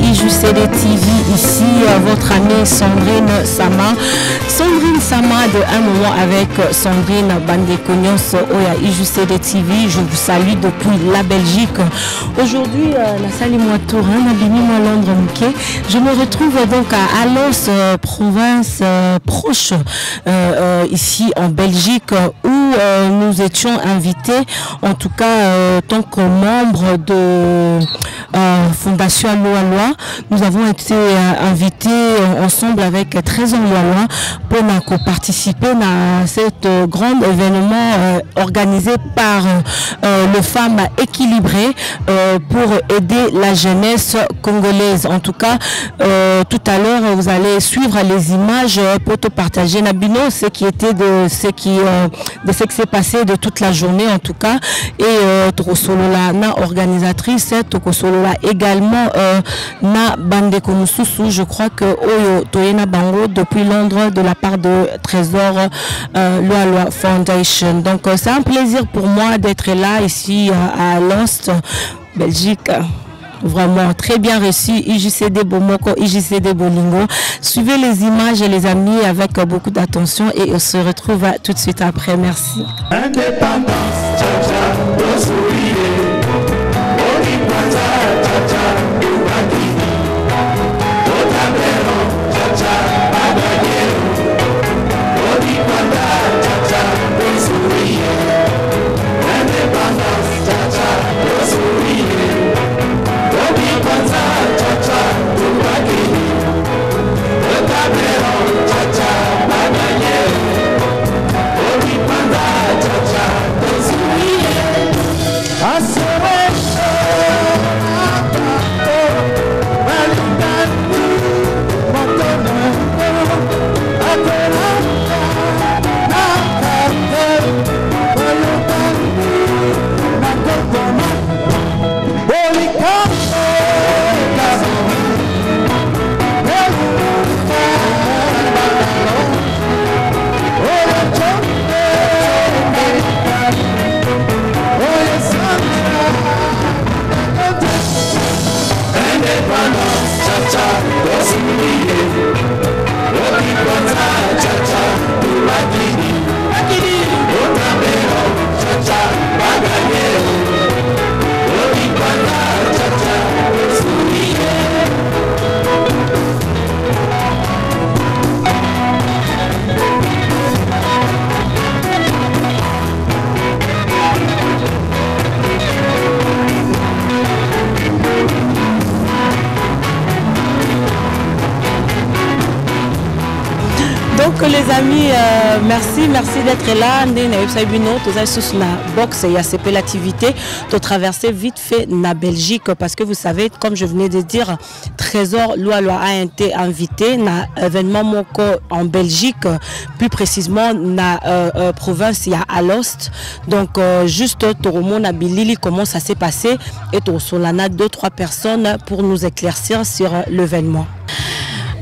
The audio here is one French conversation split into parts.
IJCD TV, ici votre amie Sandrine Sama. Sandrine Sama de un moment avec Sandrine Bandekonios Oya IJCD TV. Je vous salue depuis la Belgique. Aujourd'hui, la salle moi Tourin, moi Londres Mouquet. Je me retrouve donc à Alos, province proche, ici en Belgique, où nous étions invités, en tout cas tant que membre de Fondation Loa. Nous avons été invités ensemble avec Trésor Loa pour participer à cet grand événement organisé par les femmes équilibrées pour aider la jeunesse congolaise. En tout cas, tout à l'heure, vous allez suivre les images pour te partager Nabino, ce qui était de ce qui s'est passé de toute la journée en tout cas. Et Tokosolola, na organisatrice, Tokosolola également na Bandekomususu, je crois que Oyo Toyena Bango depuis Londres de la part de Trésor Loa Foundation. Donc c'est un plaisir pour moi d'être là ici à Lost, Belgique. Vraiment très bien reçu, IJCD Bomoko, IJCD Bolingo. Suivez les images et les amis avec beaucoup d'attention et on se retrouve tout de suite après. Merci. Donc les amis, merci d'être là. Box et activité de traverser vite fait la Belgique parce que vous savez, comme je venais de dire, Trésor Loa a été invité à événement Moko en Belgique, plus précisément dans la province à Alost. Donc juste Toromo Nabilili, comment ça s'est passé et Solana 2-3 personnes pour nous éclaircir sur l'événement.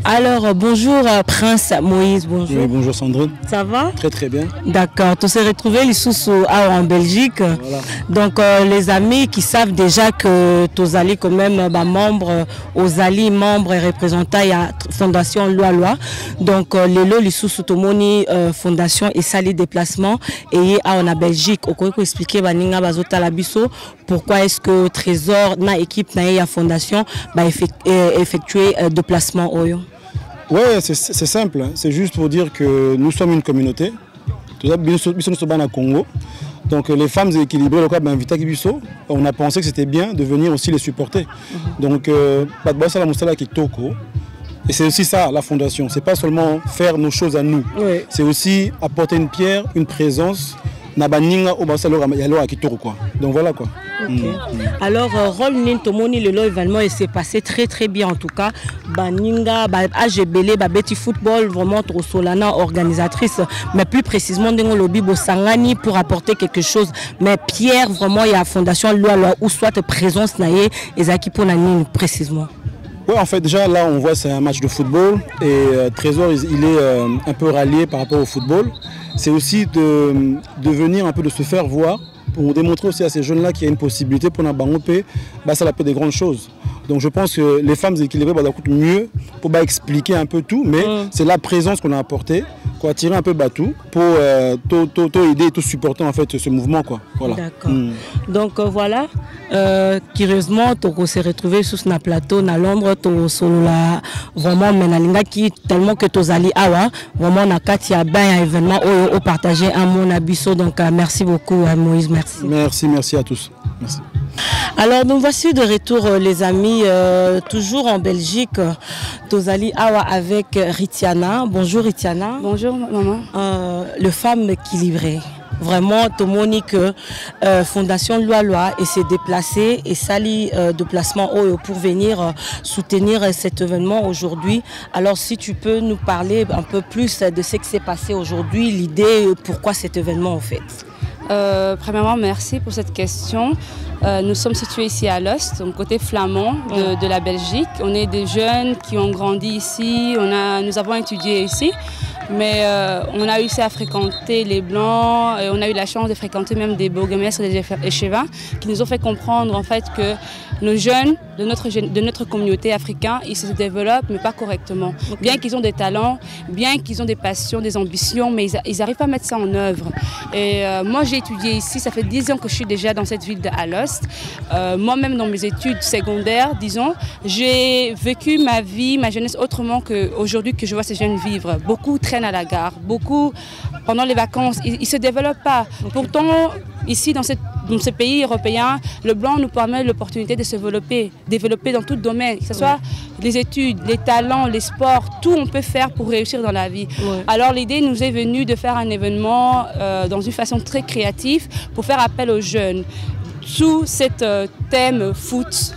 Alors, bonjour Prince Moïse, bonjour. Oui, bonjour Sandrine. Ça va? Très très bien. D'accord, tu s'est retrouvé les sous en Belgique. Voilà. Donc, les amis qui savent déjà que tu es quand même membre, aux alliés membres et représentants à la Fondation Loa. Donc, les sous Tomoni Fondation et sali déplacement et en Belgique. On peut expliquer pourquoi est-ce que Trésor, na équipe na la Fondation, effectuer déplacement au Oui, c'est simple. C'est juste pour dire que nous sommes une communauté. Nous sommes au Congo. Donc les femmes équilibrées, on a pensé que c'était bien de venir aussi les supporter. Donc, et c'est aussi ça la fondation. C'est pas seulement faire nos choses à nous. Oui. C'est aussi apporter une pierre, une présence. Donc voilà quoi. Okay. Alors rôle Nintomoni le événement et s'est passé très très bien en tout cas. Baninga, AGBL, Betty Football, vraiment trop Solana organisatrice, mais plus précisément dans le lobby Bosangani pour apporter quelque chose. Mais Pierre vraiment il y a Fondation Loa où soit présence naie et Zaki pour Nani précisément. Oui, en fait, déjà là, on voit c'est un match de football et Trésor, il est un peu rallié par rapport au football. C'est aussi de venir un peu de se faire voir pour démontrer aussi à ces jeunes-là qu'il y a une possibilité pour un bango, ça la paix des grandes choses. Donc je pense que les femmes équilibrées bah, coûtent mieux pour bah, expliquer un peu tout, mais c'est la présence qu'on a apportée, qu'on a tiré un peu tout pour aider et tout supporter en fait ce mouvement. Voilà. D'accord. Donc voilà, curieusement, on s'est retrouvé sur ce plateau à Londres, vraiment menalinga qui tellement que tozali awa, vraiment na kati ya ben événement au partager un mon abisso. Donc merci beaucoup Moïse, merci. Merci à tous. Merci. Alors nous voici de retour les amis, toujours en Belgique, Tozali Awa avec Ritiana. Bonjour Ritiana. Bonjour maman. Le femme équilibrée. Vraiment, Tomonique, Fondation Loi et s'est déplacée et sali de placement pour venir soutenir cet événement aujourd'hui. Alors si tu peux nous parler un peu plus de ce qui s'est passé aujourd'hui, l'idée, pourquoi cet événement en fait. Premièrement, merci pour cette question. Nous sommes situés ici à Alost, donc côté flamand de la Belgique. On est des jeunes qui ont grandi ici, nous avons étudié ici, mais on a réussi à fréquenter les Blancs et on a eu la chance de fréquenter même des bourgmestres des échevins qui nous ont fait comprendre en fait que nos jeunes de notre communauté africaine, ils se développent mais pas correctement. Bien qu'ils ont des talents, bien qu'ils ont des passions, des ambitions, mais ils n'arrivent pas à mettre ça en œuvre. Et moi j'ai étudié ici, ça fait 10 ans que je suis déjà dans cette ville de Alost. Moi-même dans mes études secondaires, disons, j'ai vécu ma vie, ma jeunesse autrement qu'aujourd'hui que je vois ces jeunes vivre. Beaucoup traînent à la gare, beaucoup pendant les vacances, ils ne se développent pas. Pourtant, ici dans ce pays européen, le blanc nous permet l'opportunité de se développer dans tout domaine, que ce soit les études, les talents, les sports, tout on peut faire pour réussir dans la vie. Alors l'idée nous est venue de faire un événement dans une façon très créative pour faire appel aux jeunes. Sous cet thème foot,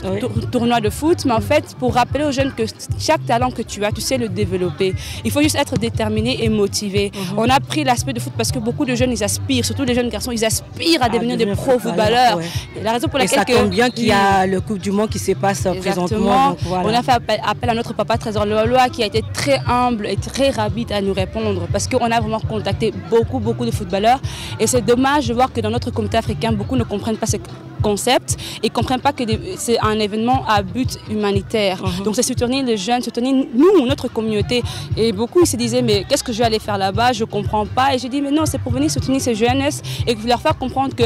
tournoi de foot, mais en fait pour rappeler aux jeunes que chaque talent que tu as, tu sais le développer. Il faut juste être déterminé et motivé. On a pris l'aspect de foot parce que beaucoup de jeunes, ils aspirent, surtout les jeunes garçons, ils aspirent à devenir des pro-footballeurs. La raison pour laquelle... Et ça tombe bien qu'il y a le Coupe du Monde qui se passe présentement. Donc, voilà. On a fait appel à notre papa Trésor Loi qui a été très humble et très rapide à nous répondre parce qu'on a vraiment contacté beaucoup de footballeurs et c'est dommage de voir que dans notre communauté africain, beaucoup ne comprennent pas ce concept et ne comprennent pas que c'est un événement à but humanitaire. Donc c'est soutenir les jeunes, soutenir nous, notre communauté. Et beaucoup ils se disaient mais qu'est-ce que je vais aller faire là-bas, je ne comprends pas. Et j'ai dit mais non, c'est pour venir soutenir ces jeunes et leur faire comprendre que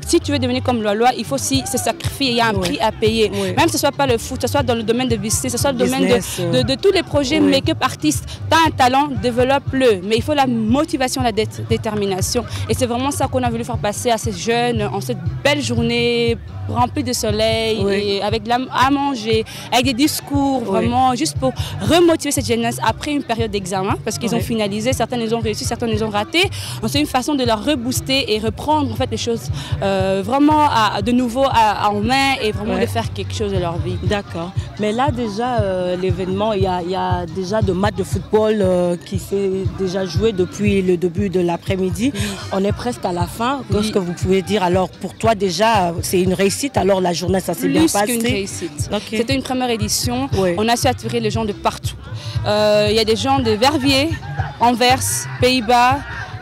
si tu veux devenir comme Loi, il faut aussi se sacrifier, il y a un prix à payer. Même si ce ne soit pas le foot, que ce soit dans le domaine de business, que ce soit le domaine de tous les projets make-up artistes, tu as un talent, développe-le. Mais il faut la motivation, la détermination. Et c'est vraiment ça qu'on a voulu faire passer à ces jeunes en cette belle journée remplie de soleil, et avec à manger, avec des discours, vraiment, juste pour remotiver cette jeunesse après une période d'examen, parce qu'ils ont finalisé, certains les ont réussi, certains les ont ratés. C'est une façon de leur rebooster et reprendre en fait les choses vraiment de nouveau en main et vraiment de faire quelque chose de leur vie. D'accord. Mais là déjà, l'événement, il y a déjà de matchs de football qui s'est déjà joué depuis le début de l'après-midi. On est presque à la fin. Qu'est-ce que vous pouvez dire? Alors pour toi déjà, c'est une réussite, alors la journée ça s'est bien passé? Plus qu'une réussite. C'était une première édition, on a su attirer les gens de partout. Il y a des gens de Verviers, Anvers, Pays-Bas,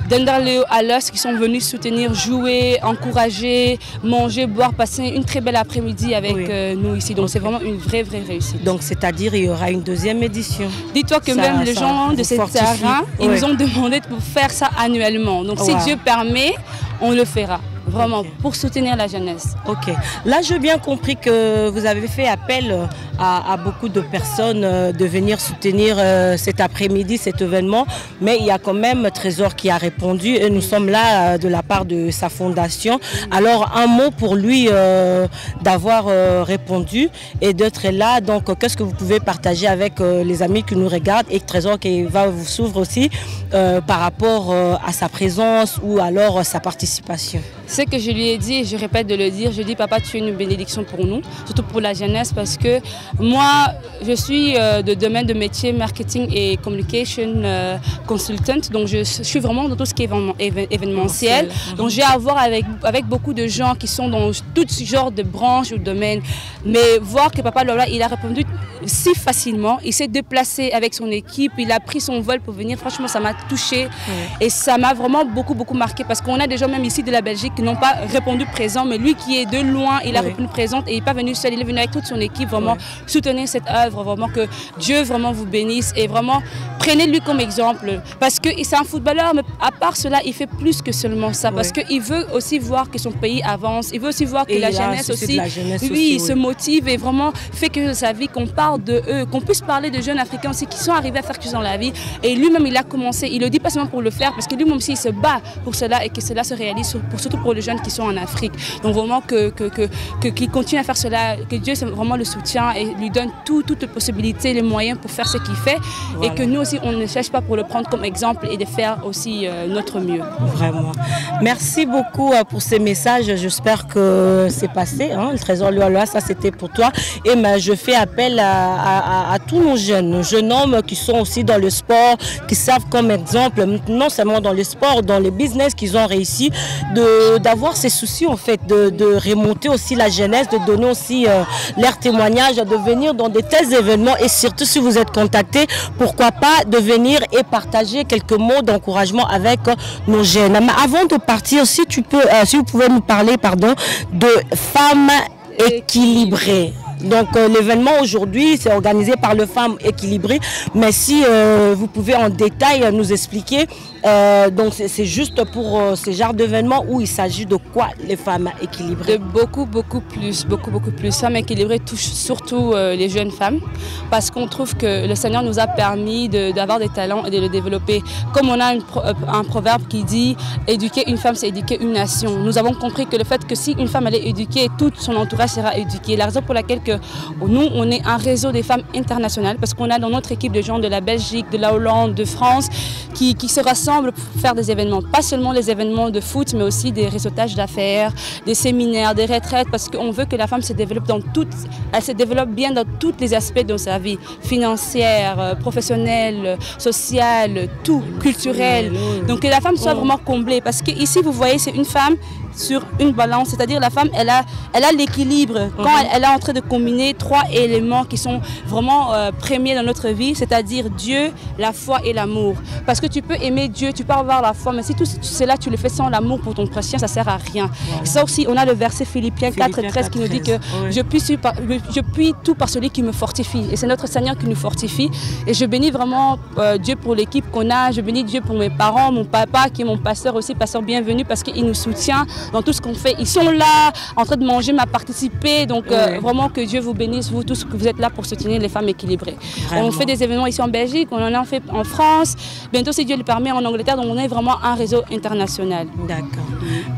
d'Enderleeuw à Alost qui sont venus soutenir, jouer, encourager, manger, boire, passer une très belle après-midi avec nous ici. Donc c'est vraiment une vraie réussite. Donc c'est-à-dire il y aura une deuxième édition? Dis-toi que même les gens de cette terrain, ils nous ont demandé de faire ça annuellement. Donc si Dieu permet, on le fera. Vraiment, pour soutenir la jeunesse. Ok. Là, j'ai bien compris que vous avez fait appel à beaucoup de personnes de venir soutenir cet après-midi, cet événement. Mais il y a quand même Trésor qui a répondu et nous sommes là de la part de sa fondation. Alors, un mot pour lui d'avoir répondu et d'être là. Donc, qu'est-ce que vous pouvez partager avec les amis qui nous regardent et Trésor qui va vous suivre aussi par rapport à sa présence ou alors sa participation? Ce que je lui ai dit, et je répète de le dire, je dis papa, tu es une bénédiction pour nous, surtout pour la jeunesse, parce que moi, je suis de domaine de métier marketing et communication consultant, donc je suis vraiment dans tout ce qui est événementiel. Donc j'ai à voir avec beaucoup de gens qui sont dans tout genre de branches ou de domaines, mais voir que papa Lola, il a répondu si facilement, il s'est déplacé avec son équipe, il a pris son vol pour venir, franchement ça m'a touchée et ça m'a vraiment beaucoup marqué, parce qu'on a des gens même ici de la Belgique qui n'ont pas répondu présent, mais lui qui est de loin, il a répondu présent et il n'est pas venu seul, il est venu avec toute son équipe, vraiment soutenez cette œuvre, vraiment que Dieu vraiment vous bénisse et vraiment prenez-lui comme exemple. Parce que c'est un footballeur, mais à part cela, il fait plus que seulement ça. Parce qu'il veut aussi voir que son pays avance, il veut aussi voir que la jeunesse aussi, se motive et vraiment fait que sa vie, qu'on parle de eux, qu'on puisse parler de jeunes Africains aussi qui sont arrivés à faire quelque chose dans la vie. Et lui-même, il a commencé, il le dit pas seulement pour le faire, parce que lui-même aussi, il se bat pour cela et que cela se réalise, surtout pour les jeunes qui sont en Afrique. Donc vraiment qu'il continue à faire cela, que Dieu vraiment le soutient et lui donne toutes les possibilités, les moyens pour faire ce qu'il fait. Et que nous aussi, on ne cherche pas pour le prendre comme exemple et de faire aussi notre mieux. Vraiment. Merci beaucoup pour ces messages. J'espère que c'est passé. Hein. Le Trésor Lualua, ça c'était pour toi. Et je fais appel à tous nos jeunes hommes qui sont aussi dans le sport, qui servent comme exemple, non seulement dans le sport, dans les business qu'ils ont réussi, d'avoir ces soucis en fait, de remonter aussi la jeunesse, de donner aussi leur témoignage, de venir dans de tels événements et surtout si vous êtes contactés, pourquoi pas de venir et partager quelques mots d'encouragement avec nos jeunes. Mais avant de partir, si vous pouvez nous parler de femmes équilibrées. Donc l'événement aujourd'hui c'est organisé par le Femmes Équilibrées, mais si vous pouvez en détail nous expliquer, donc c'est juste pour ce genre d'événement où il s'agit de quoi les femmes équilibrées? De beaucoup plus. Femmes équilibrées touchent surtout les jeunes femmes parce qu'on trouve que le Seigneur nous a permis d'avoir des talents et de le développer. Comme on a un proverbe qui dit éduquer une femme c'est éduquer une nation. Nous avons compris que le fait que si une femme elle est éduquée, tout son entourage sera éduqué. La raison pour laquelle nous, on est un réseau des femmes internationales parce qu'on a dans notre équipe de gens de la Belgique, de la Hollande, de France qui se rassemblent pour faire des événements. Pas seulement les événements de foot, mais aussi des réseautages d'affaires, des séminaires, des retraites parce qu'on veut que la femme se développe elle se développe bien dans tous les aspects de sa vie, financière, professionnelle, sociale, tout, culturelle. Donc que la femme soit vraiment comblée parce que ici vous voyez c'est une femme sur une balance, c'est-à-dire la femme elle a l'équilibre quand elle est en train de combiner trois éléments qui sont vraiment premiers dans notre vie, c'est-à-dire Dieu, la foi et l'amour. Parce que tu peux aimer Dieu, tu peux avoir la foi, mais si tout cela tu le fais sans l'amour pour ton prochain, ça sert à rien. Ça aussi, on a le verset Philippiens 4:13 qui nous dit que je puis tout par celui qui me fortifie. Et c'est notre Seigneur qui nous fortifie. Et je bénis vraiment Dieu pour l'équipe qu'on a, je bénis Dieu pour mes parents, mon papa qui est mon pasteur aussi, pasteur bienvenu parce qu'il nous soutient dans tout ce qu'on fait. Ils sont là, en train de manger, à participer. Donc vraiment que Dieu vous bénisse, vous tous que vous êtes là pour soutenir les femmes équilibrées. On fait des événements ici en Belgique, on en a fait en France. Bientôt, si Dieu le permet, en Angleterre. Donc on est vraiment un réseau international. D'accord.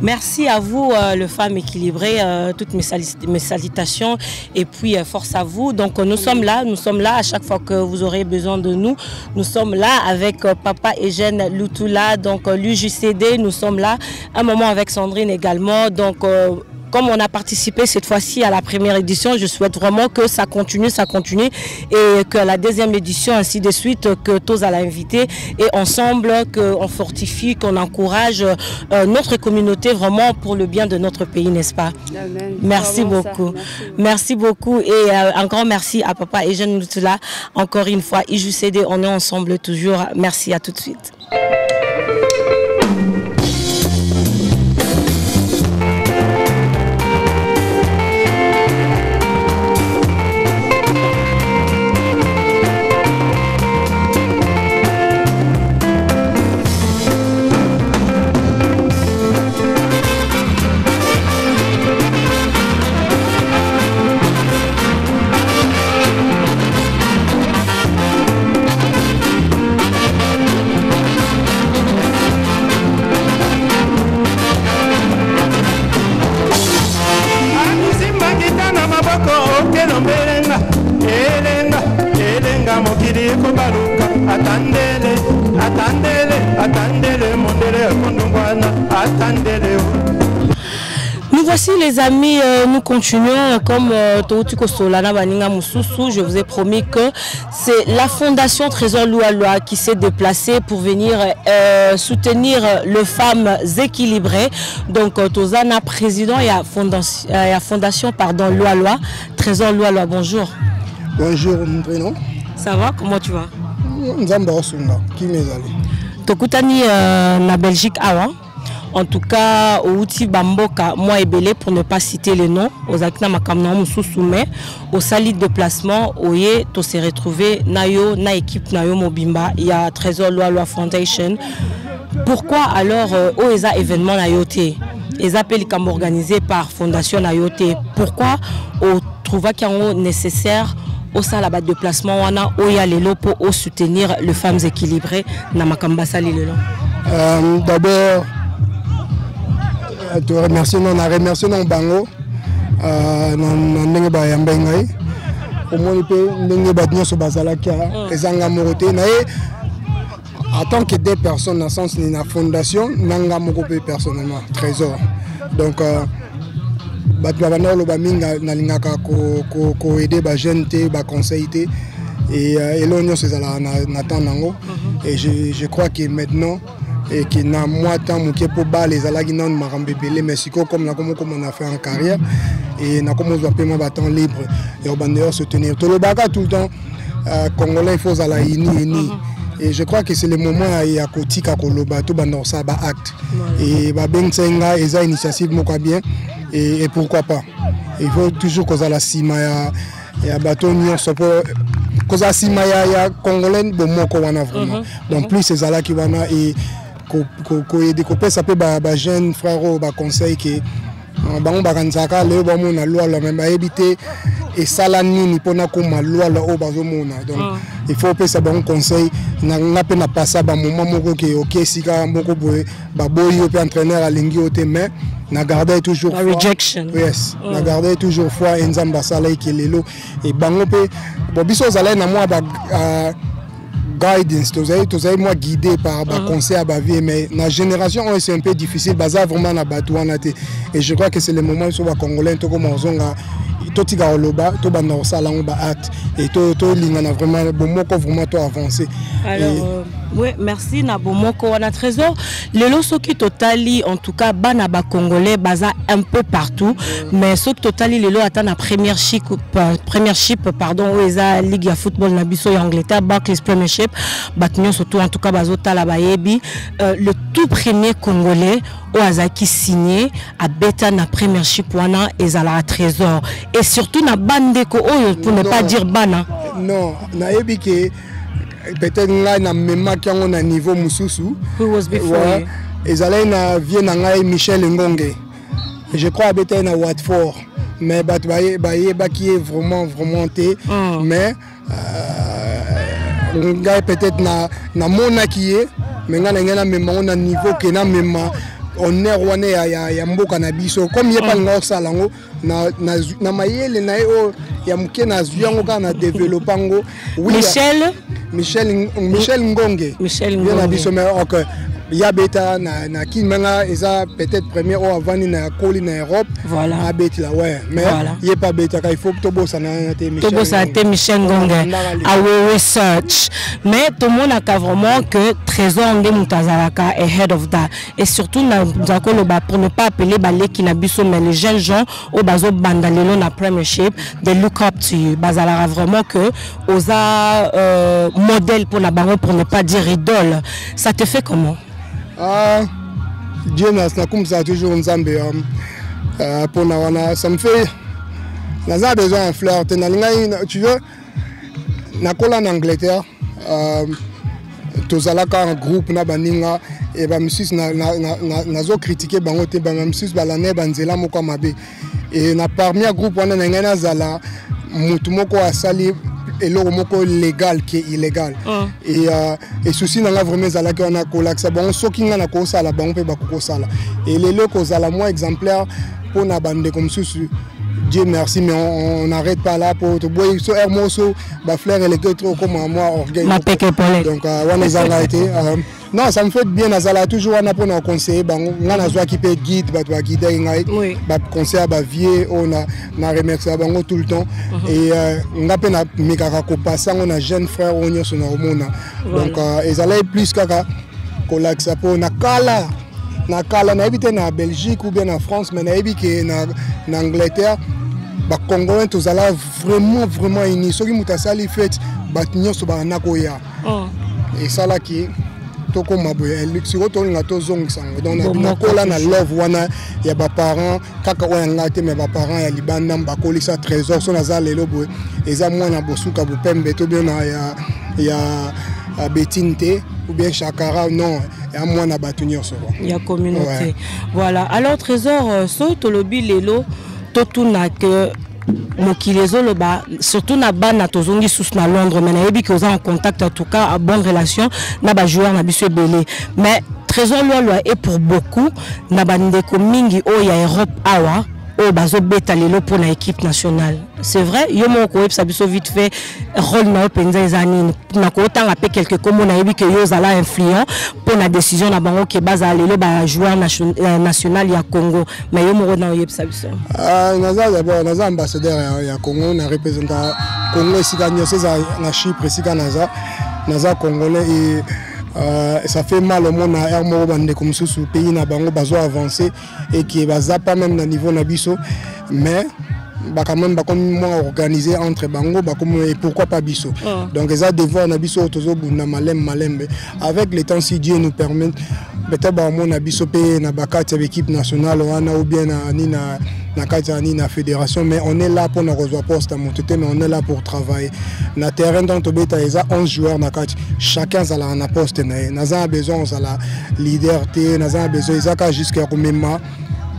Merci à vous, les femmes équilibrées. Toutes mes salutations. Et puis, force à vous. Donc nous sommes là à chaque fois que vous aurez besoin de nous. Nous sommes là avec Papa Eugène Luthula, donc l'UJCD. Nous sommes là. Un moment avec Sandrine également. Donc comme on a participé cette fois-ci à la première édition, je souhaite vraiment que ça continue et que la deuxième édition, ainsi de suite, que tous à l'inviter et ensemble qu'on fortifie, qu'on encourage notre communauté vraiment pour le bien de notre pays, n'est-ce pas? Amen. Merci beaucoup. Merci beaucoup et un grand merci à Papa Eugène Luthula. Encore une fois, IJCD, on est ensemble toujours. Merci, à tout de suite. Nous voici les amis, nous continuons comme Toutuko Solana Baninga Moussousou. Je vous ai promis que c'est la Fondation Trésor Lualua qui s'est déplacée pour venir soutenir les femmes équilibrées. Donc Tozana, président et à Fondation Lualua, Trésor Lualua, bonjour. Bonjour, mon prénom. Ça va, comment tu vas? Nzamba Osunga, qui m'est allé. Tokutani na Belgique awa. En tout cas, au outil Bamboka, moi et Belé, pour ne pas citer les noms, aux Akina Makamna Moussousoumé, au sali de placement, Oye, to se retrouver Nayo, na équipe Nayo Mobimba, il y a Trésor Loi Foundation. Pourquoi alors, OESA événement Nayote, les appels comme organisés par Fondation Nayote, pourquoi on trouve qu'il est nécessaire au sein de de placement on a Oya Lelo pour soutenir les femmes équilibrées dans Makamba Sali Lelo? D'abord, te remercier, on a remercié non bango, n'engba yambengai, au moins il peut n'engba bien sur bazala qui a ezanga moroté nae. En tant que deux personnes dans le sens de la fondation, n'anga mokopé personnellement Trésor. Donc batbabana lo baminga nalingaka ko aider ba jeune te ba conseil te et l'onion c'est la n'attend nango et je crois que maintenant et que na moi tant moké pour ba les alagi nan marambe belé mais siko comme on a fait en carrière et na comme on doit payer mon temps libre et au bandeur se tenir tout le baga tout le temps congolais il faut à la ini. Et je crois que c'est le moment où à côté Kakoloba tout bandor ça ba acte et ba bensenga eza initiative moko bien et pourquoi pas. Il faut toujours cause à la cima ya bateau nion so pour cause à cima ya congolais bon moko wana vraiment. Donc plus ces ala qui wana et ko aider ko ça peut ba jeune frère ba conseil que bango bakanzaka le ba mona loi la même éviter et sala nini pona ko malwa la o bazo mona. Donc il faut que ça bon conseil na pe na passa ba moment moko ke OK sika moko boy ba boy pe entraîneur à lingi au mais na garder toujours la rejection. Yes, na garder toujours foi enzamba sala ikelelo et bango pe bo biso zala na moi ba guidance, tu sais moi guidé par ba conseil à ba vie mais la génération c'est un peu difficile baza vraiment na batouana et je crois que c'est le moment où les Congolais to comme zonga to tika oloba to banda osala on ba acte et to lingana vraiment bon moko vraiment to avancer. Alors oui, merci na bomoko wana Trésor. Le loso qui totali en tout cas bana ba congolais baza un peu partout mais ce qui totali le lo atteint la première chip pardon OESA Ligue de football na biso ya Angleterre Barclays Premiership batnyo surtout en tout cas bazota la bayebi le tout premier congolais OESA qui signé à beta na Premiership wana ezala Trésor et surtout na bandeko oyo pour ne pas dire bana. Non, na yebi ke peut-être nga na mema ki on a niveau mususu. Who was before? Ezala na vie na ngai Michel Ngonge. Je crois beta na Watford mais bat ba qui est vraiment té mais nga peut-être na mona qui est mais nga na mema on a niveau que na mema on est wane ya mboka na biso comme yé pas nga sala ngo na mayele na yo ya muke na zyango kana développer ngo Michel Ngonge bien na biso mais OK ya beta na kimanga eza peut-être premier ou avant na koli na Europe voilà a beta là ouais mais yé pas beta il faut to bossa na te Michel Ngonge our research mais tout le monde a vraiment que Trésor de Mutazalaka ahead of that et surtout pour ne pas appeler balé qui na biso mais les jeunes gens au bazo bandalelo na Premiership they look up to you bazala vraiment que osa modèle pour la baron pour ne pas dire idole. Ça te fait comment? Dieu n'a comme ça toujours Nzambe pour na ça me fait n'a besoin un flirt tu veux na kola en Angleterre tozalaka un groupe na baninga et ba msus na zo critiquer bango te ba msus balane banzela moko mabe et na parmi un groupe wana ngena zala mutu moko asali et le moko légal qui est illégal et ceci n'a vraiment zala que on a collacé bon so kinga na ko sala bon pe ba ko sala et les locaux zala moi exemplaire pour na bande comme ceci. Dieu merci mais on n'arrête pas là pour te boire so hermoso ba fleur électrique trop comme moi orgueil donc on les a arrêté non ça me fait bien nazala toujours on a pour nous conseiller bango ngana zo qui peut guide ba to guider ngai ba conseiller ba vie on a remercier bango tout le temps et ngape na mikaka ko passer on a jeune frère on nyoso na omona donc ezala plus kaka ko laxa pour na kala na habité na Belgique ou bien en France mais na habité na Angleterre ba Congolais tous ala vraiment ini soki mutasali fait ba nyoso ba nakoya et ça là qui tokoma boye siko tolinga tozongisa yango donc nakola na love wana ya baparent kaka oyo yanga te mais baparent ya libanda bakolisa trésor so naza lelo boye eza mwana bosuka bopembe to bien ya Betine ou bien Chakara, non, il y a moins d'abattunir sur il y a communauté. Ouais. Voilà. Alors, Trésor, so lobby lelo, totuna que mokilezo loba, surtout na ba na tozongi sous na Londres, mais na yebi que en contact en tout cas, à bonne relation, na ba joueur na biso belé. Mais Trésor loi est pour beaucoup, na ba ndeko mingi o ya Europe awa. Oh, bazo beta lelo pour l'équipe nationale. C'est vrai, yo mon ko ça biso vite fait rôle na penza ezanine. Na ko tanga pe quelque comme on a dit que yo zala influent pour la décision na bango ke baza lelo ba joueur national ya Congo. Mais yo mo na yeb ça biso. Naza d'abord naza ambassadeur ya Congo na représenter Congo ici gagné ça na Chypre ici naza congolais et ça fait mal au monde à Hermo Bande comme sous pays na bango bazo avancé et qui baza pas même na niveau nabiso mais bah quand même bah comme moi organisé entre bango bah comme et pourquoi pas biso donc ça devoir nabiso tozo bunda malembe avec le temps si Dieu nous permet peut-être bah mon nabiso pe na bakati avec équipe nationale ou bien na fédération mais on est là pour nous rejoindre poste à monter mais on est là pour travailler na terrain dans Tobeta il y a 11 joueurs na kati chacun a un poste na besoin de la leader na besoin izaka jusqu'à komema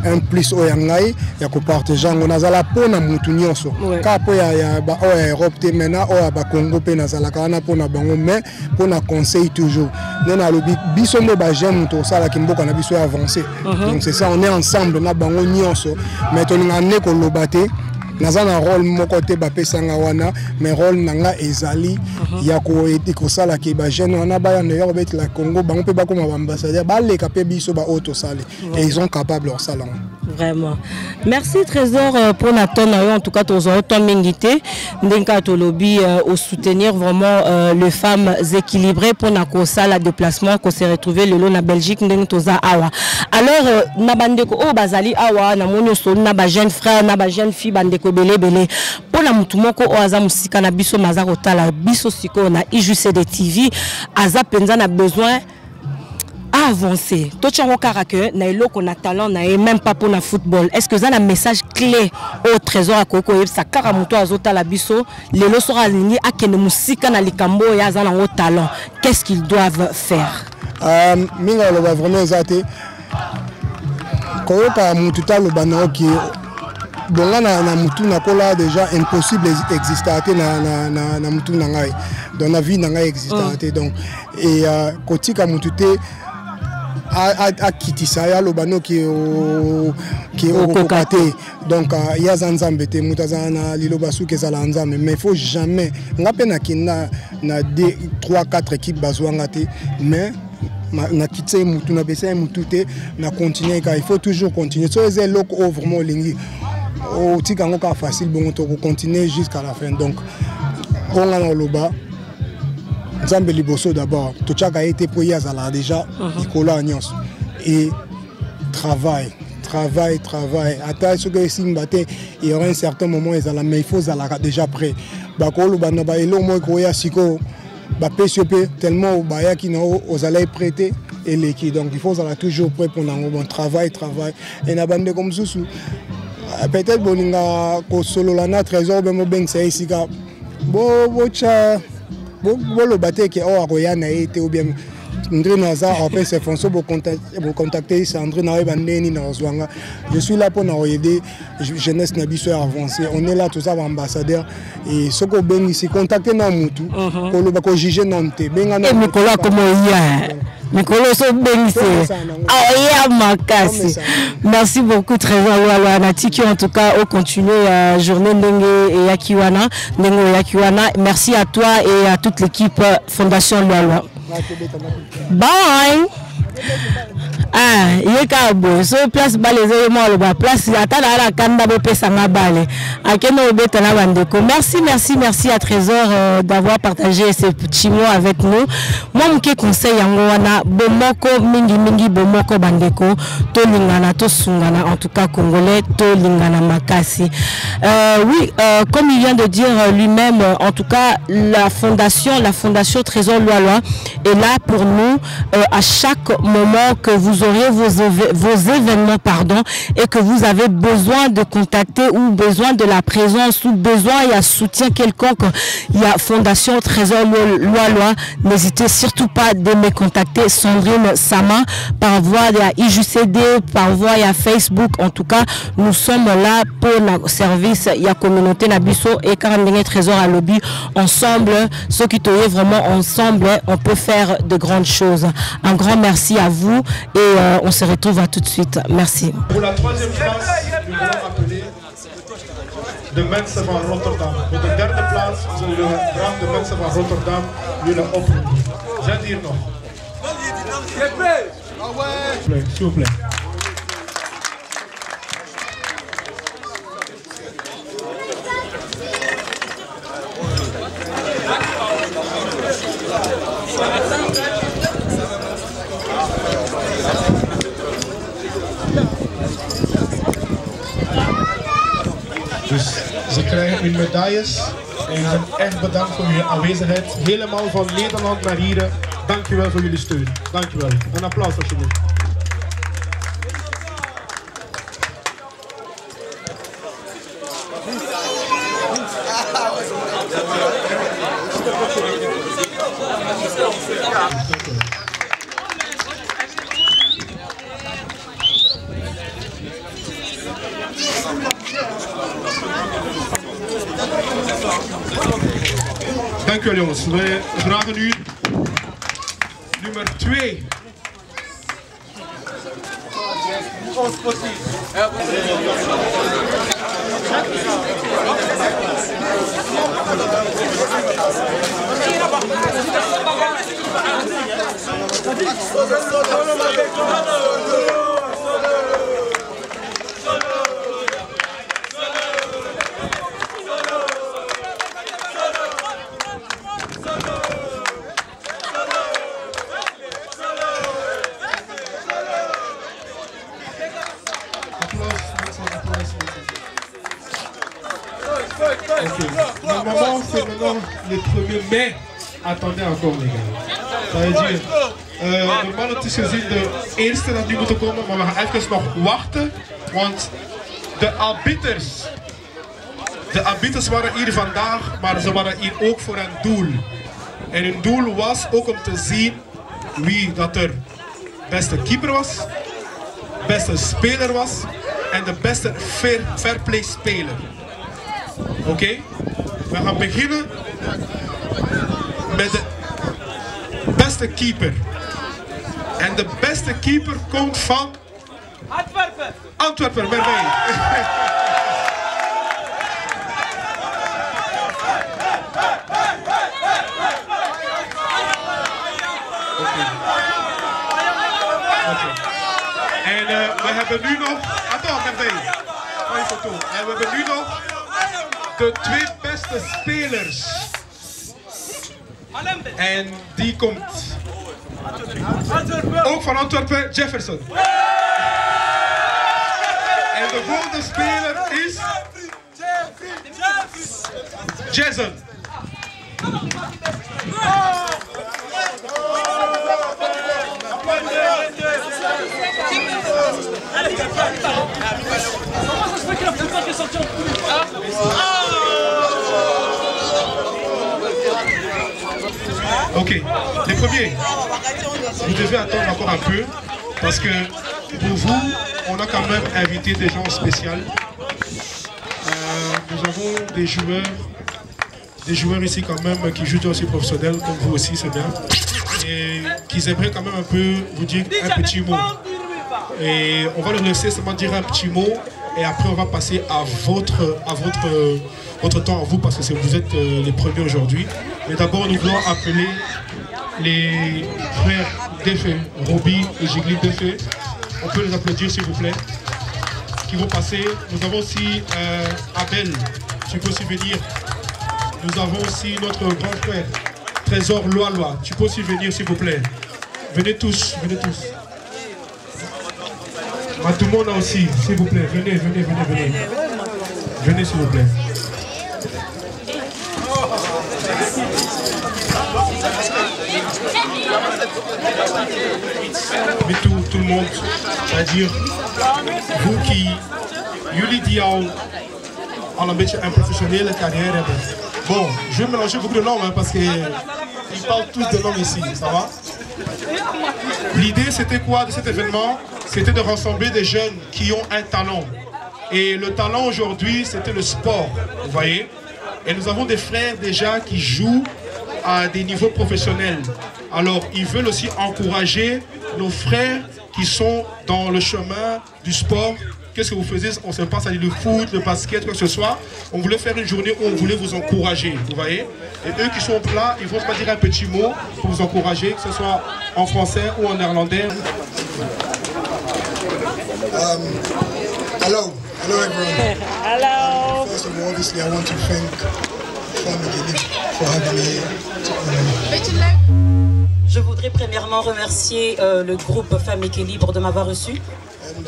un plus au yangai ya ko partager on a la pona mutu nyonso ka po ya ba o Europe te mena o ba Congo pe na zala kana pona bango mais pona conseil toujours nena lobi biso ndo ba jeune to sala kimboka na biso avancer donc c'est ça on est ensemble na bango nyonso mais to ngane ko lobate naza na rôle moko te ba pesanga wana mais rôle nanga ezali ya ko eti ko sala ke ba jeune wana ba na yo bet la Congo bango pe ba comme ambassadeur ba le ka pe biso ba auto sale et ils sont capables leur salon. Vraiment. Merci Trésor pour notre en tout cas tous autant mingité ndenka to lobby au soutenir vraiment les femmes équilibrées pour na ko sala déplacement qu'on s'est retrouvé le long na Belgique ndeng toza awa. Alors na bandeko o bazali awa na monyo so na ba jeune frère na ba jeune fille bandeko belé pour la mutu moko o aza musika na biso mazako tala biso siko na IJCD TV aza penza na besoin avancer. Tout chango caractère na eloko na talent na même pas pour le football. Est-ce que ça a un message clé au Trésor à Koko sa karamuto azota la biso lelo sera aligné à kene musika na likambo ya za na au talent. Qu'est-ce qu'ils doivent faire? Minga lo vraiment ezate. Ko ka mutu talo bana ki bonga na mutu na kola déjà impossible exister na mutu na ngai. Dans la vie na ngai exister donc et kotika mutu te a kitisa ya lobano qui au kokate donc ya zanzambe te mutazana lilobasu ke zala nzambe mais il faut jamais ngape na kinna na 3 4 équipes bazwanga te mais na kitse mutu na besa mutu te na continuer car il faut toujours continuer so c'est loko vraiment lingi o tika ngoka facile bon to continuer jusqu'à la fin donc on a loba Nzambe liboso d'abord tout chaka été pour yazala déjà Nicolas Agnos et travail attends ce que simbate il y aura un certain moment ezala mais il faut zala déjà prêt bakolo bana ba elo mo ko ya siko ba PCP tellement ba ya ki no ozala prêter et l'équipe donc il faut zala toujours prêt pour un bon travail et na bande comme susu peut-être boninga ko solo lana Trésor be mo beng sai sika bo cha le bâtiment qui est à été ou bien André Nazar après c'est François pour contacter c'est André Nazar. Je suis là pour nous aider jeunesse nabiso avancer on est là tous les ambassadeurs et ce que ben ici contacter na mutu pour le ba juger nante benga na Nicolas comment hier Nicolas so benise aya makasi. Merci beaucoup Trésor Lwalwa Natiki en tout cas au continuer journée ndenge et yakiwana ndenge yakiwana. Merci à toi et à toute l'équipe Fondation Lwalwa. Bye. Ah, il y a un so place balé le place attends la kanda bo pesa nga balé. Akeno obetana bandeko. Merci à Trésor d'avoir partagé ces petits mots avec nous. Moi mon conseil yango wana bomoko mingi bomoko bandeko to lingana to sungana en tout cas congolais to lingana makasi. Oui, comme il vient de dire lui-même, en tout cas la fondation Trésor Loa est là pour nous à chaque moment que vous aurez vos événements et que vous avez besoin de contacter ou besoin de la présence ou besoin il y a soutien quelconque, il y a Fondation Trésor Loa. N'hésitez surtout pas de me contacter, Sandrine Sama, par voie de la IJCD, par voie à Facebook. En tout cas, nous sommes là pour le service, il y a communauté Nabiso et 40 Trésor à lobby. Ensemble, ceux qui te vraiment ensemble, on peut faire de grandes choses. Un grand merci à vous et on se retrouve à tout de suite. Merci. Pour la troisième place, nous allons appeler de mensen van Rotterdam. Voor de derde plaats zullen we graag de mensen van Rotterdam willen oproepen. Zijn die hier nog? S'il vous plaît. Dus ze krijgen hun medailles en jullie zijn echt bedankt voor jullie aanwezigheid. Helemaal van Nederland naar hier. Dankjewel voor jullie steun. Dankjewel. Een applaus alsjeblieft. Dank u wel jongens. We vragen nu nummer 2. Normalement, c'est maintenant le 1er mai. Attendez encore les gars. Dat veut dire, normaal het is gezien de eerste dat nu moeten komen, maar we gaan even nog wachten. Want de arbiters waren hier vandaag, maar ze waren hier ook voor een doel. En hun doel was ook om te zien wie dat er beste keeper was, beste speler was en de beste fair play speler. Oké? We gaan beginnen met de beste keeper. En de beste keeper komt van Antwerpen. Antwerpen, merveille. En we hebben nu nog... Attends, merveille. En we hebben nu nog de 2 beste spelers. En die komt ook van Antwerpen, Jefferson. En de volgende speler is Jason. Ok, les premiers, vous devez attendre encore un peu parce que pour vous, on a quand même invité des gens spéciaux. Nous avons des joueurs ici quand même qui jouent aussi professionnels comme vous aussi, c'est bien. Et qui aimeraient quand même un peu vous dire un petit mot. Et on va leur laisser seulement dire un petit mot et après on va passer à votre temps à vous parce que vous êtes les premiers aujourd'hui. Mais d'abord nous voulons appeler les frères Défé, Roby et Gigli Défé. On peut les applaudir s'il vous plaît. Qui vont passer. Nous avons aussi Abel, tu peux aussi venir. Nous avons aussi notre grand frère, Trésor Loa. Tu peux aussi venir s'il vous plaît. Venez tous, venez tous. Tout le monde aussi, s'il vous plaît. Venez. Venez s'il vous plaît. Mais tout le monde, c'est-à-dire vous qui jullie die al een beetje een professionnele carrière hebben. Bon, je vais mélanger beaucoup de langues hein, parce qu'ils parlent tous de langues ici, ça va? L'idée c'était quoi de cet événement? C'était de rassembler des jeunes qui ont un talent. Et le talent aujourd'hui c'était le sport, vous voyez? Et nous avons des frères déjà qui jouent à des niveaux professionnels. Alors ils veulent aussi encourager nos frères qui sont dans le chemin du sport. Qu'est-ce que vous faisiez? On se passe à le foot, le basket, quoi que ce soit. On voulait faire une journée où on voulait vous encourager, vous voyez? Et eux qui sont là, ils vont pas dire un petit mot pour vous encourager, que ce soit en français ou en néerlandais. Hello everyone. Hello. First of all, obviously I want to thank Family for having me here. Je voudrais premièrement remercier le groupe Femmes Équilibre de m'avoir reçu. And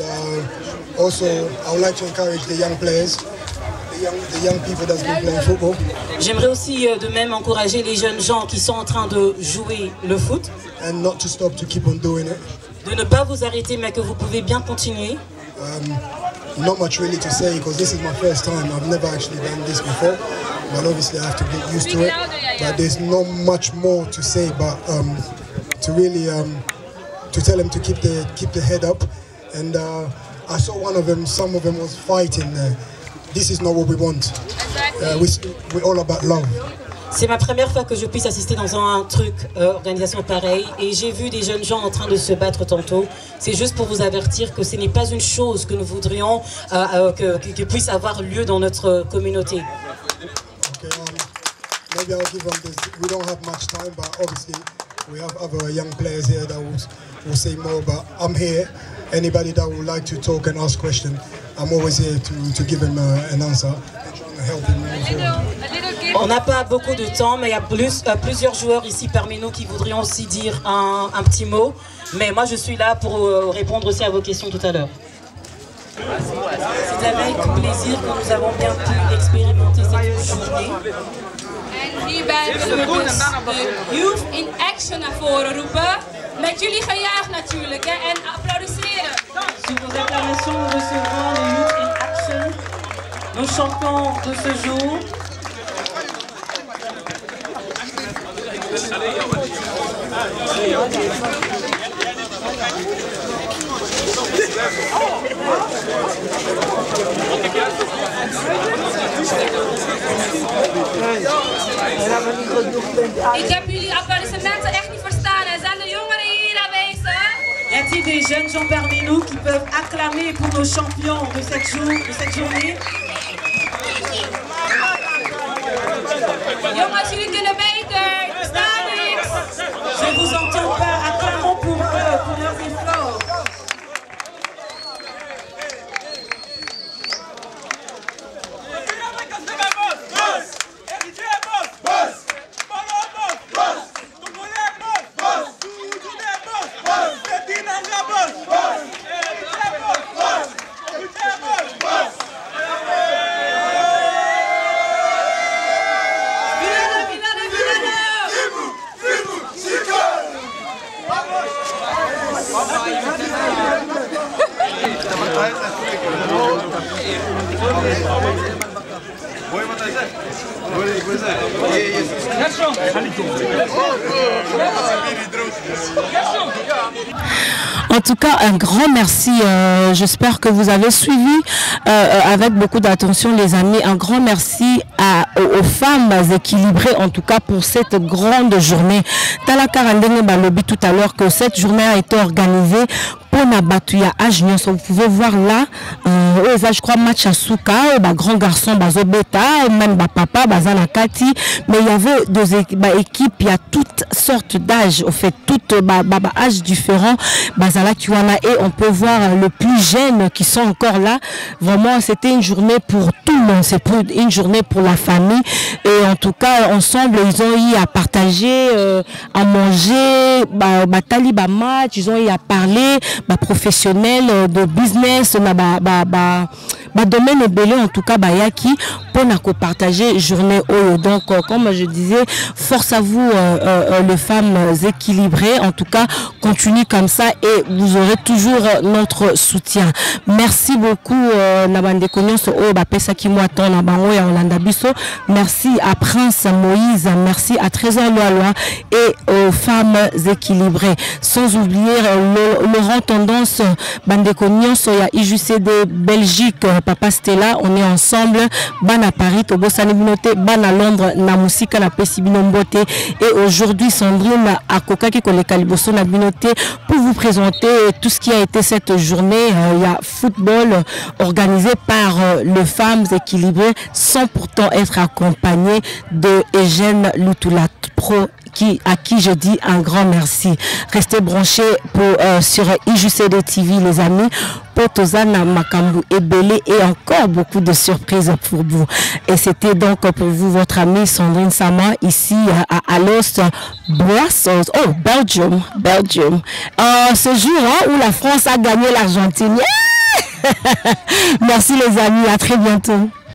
also, I would like to encourage the young players, the young people that's been playing football. J'aimerais aussi de même encourager les jeunes gens qui sont en train de jouer le foot. And not to stop, to keep on doing it. De ne pas vous arrêter, mais que vous pouvez bien continuer. Not much really to say because this is my first time. I've never actually done this before, but obviously I have to get used to it. But there's not much more to say, but to really to tell them to keep the head up. And I saw one of them. Some of them was fighting. This is not what we want. We're all about love. C'est ma première fois que je puisse assister dans un truc, organisation pareille, et j'ai vu des jeunes gens en train de se battre tantôt. C'est juste pour vous avertir que ce n'est pas une chose que nous voudrions que puisse avoir lieu dans notre communauté. Okay, maybe I'll give them this. We don't have much time, but obviously we have other young players here that will say more. But I'm here. Anybody that would like to talk and ask questions, I'm always here to give them an answer and trying to help them as well. On n'a pas beaucoup de temps, mais il y a plusieurs joueurs ici parmi nous qui voudrions aussi dire un petit mot. Mais moi, je suis là pour répondre aussi à vos questions tout à l'heure. C'est avec plaisir que nous avons bien pu expérimenter cette journée. En hierbij willen we dus de Youth in Action naar voren roepen. Met jullie gejuich natuurlijk hè, en applaudisseren. Sur vos acclamations, nous recevrons les Youth in Action, nos champions de ce jour. Ik heb jullie applaudissementen echt niet verstaan. Er zijn de jongeren hier aanwezig. Y a-t-il des jeunes gens parmi nous qui peuvent acclamer pour nos champions de cette journée? Jongens, jullie kunnen beter. Ik versta niks. Je vous entends pas. Acclamons pour eux, pour leurs efforts. En tout cas, un grand merci. J'espère que vous avez suivi avec beaucoup d'attention, les amis. Un grand merci aux femmes équilibrées, en tout cas pour cette grande journée. Talaka Randenge Balobi tout à l'heure que cette journée a été organisée pour Nabatuya Agnion. Vous pouvez voir là, je crois match à Souka, grand garçon Bazobeta, même papa Bazanakati, mais il y avait deux équipes, il y a toutes sortes d'âges, au fait, toutes âges différents, Bazala Kiwana, et on peut voir le plus jeunes qui sont encore là. Vraiment, c'était une journée pour tout le monde, c'est une journée pour la famille, et en tout cas, ensemble, ils ont eu à partager, à manger, match, ils ont eu à parler, professionnel, de business, domaine belé, en tout cas, yaki, pour partager journée. Donc, comme je disais, force à vous, les femmes équilibrées, en tout cas, continuez comme ça et vous aurez toujours notre soutien. Merci beaucoup, Nabande Konyos, merci à Prince Moïse, merci à Trésor Loa et aux femmes équilibrées. Sans oublier Laurent Tendance, Bande Konyos, il y a IJCD Belgique, Papa Stella, on est ensemble, ban à Paris, Togo Sanibinote, ban à Londres, Namusika, na Pessibinombote, et aujourd'hui Sandrine à Koka qui connaît Caliboso Nabinote pour vous présenter tout ce qui a été cette journée. Il y a football organisé par les femmes équilibrées sans pourtant être accompagné de Eugène Lutulat Pro, à qui je dis un grand merci. Restez branchés sur IJCD TV, les amis, pour Tozana Makambu et Belé, et encore beaucoup de surprises pour vous. Et c'était donc pour vous votre amie Sandrine Sama ici à Alost, Brussels, Belgium. Ce jour où la France a gagné l'Argentine. Merci les amis, à très bientôt.